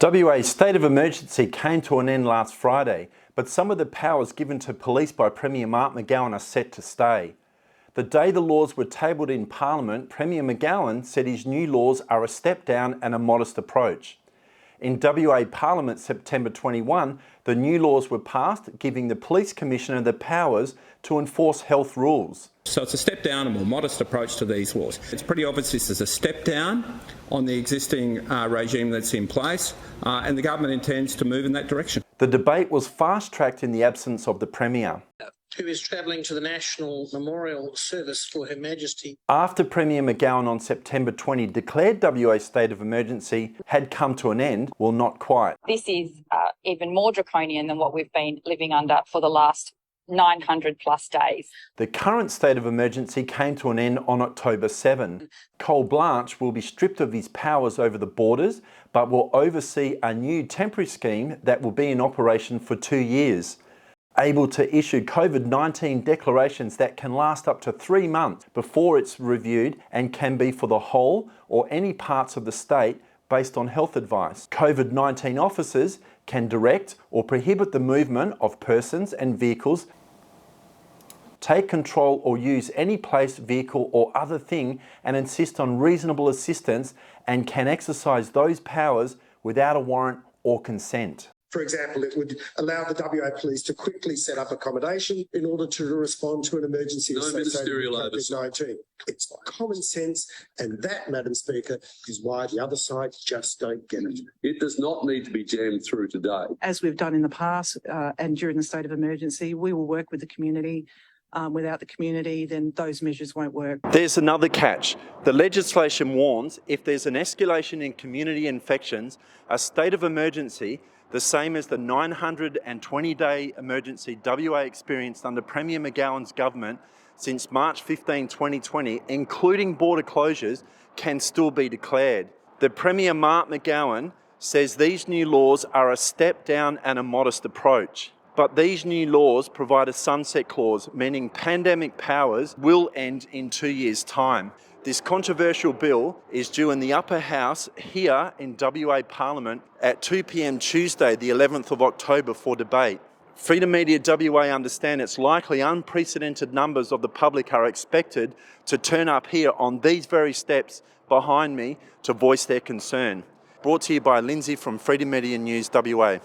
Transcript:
WA's state of emergency came to an end last Friday, but some of the powers given to police by Premier Mark McGowan are set to stay. The day the laws were tabled in Parliament, Premier McGowan said his new laws are a step down and a modest approach. In WA Parliament September 21, the new laws were passed, giving the Police Commissioner the powers to enforce health rules. So it's a step down, a more modest approach to these laws. It's pretty obvious this is a step down on the existing regime that's in place, and the government intends to move in that direction. The debate was fast-tracked in the absence of the Premier, who is travelling to the National Memorial Service for Her Majesty. After Premier McGowan on September 20 declared WA's state of emergency had come to an end, well, not quite. This is even more draconian than what we've been living under for the last 900 plus days. The current state of emergency came to an end on October 7. Col Blanche will be stripped of his powers over the borders, but will oversee a new temporary scheme that will be in operation for 2 years. Able to issue COVID-19 declarations that can last up to 3 months before it's reviewed and can be for the whole or any parts of the state based on health advice. COVID-19 officers can direct or prohibit the movement of persons and vehicles, take control or use any place, vehicle or other thing and insist on reasonable assistance, and can exercise those powers without a warrant or consent. For example, it would allow the WA Police to quickly set up accommodation in order to respond to an emergency associated with COVID-19. It's common sense, and that, Madam Speaker, is why the other side just don't get it. It does not need to be jammed through today. As we've done in the past and during the state of emergency, we will work with the community. Without the community, then those measures won't work. There's another catch. The legislation warns if there's an escalation in community infections, a state of emergency, the same as the 920-day emergency WA experienced under Premier McGowan's government since March 15, 2020, including border closures, can still be declared. The Premier Mark McGowan says these new laws are a step down and a modest approach. But these new laws provide a sunset clause, meaning pandemic powers will end in 2 years' time. This controversial bill is due in the upper house here in WA Parliament at 2 p.m. Tuesday, the 11th of October for debate. Freedom Media WA understand it's likely unprecedented numbers of the public are expected to turn up here on these very steps behind me to voice their concern. Brought to you by Lindsay from Freedom Media News WA.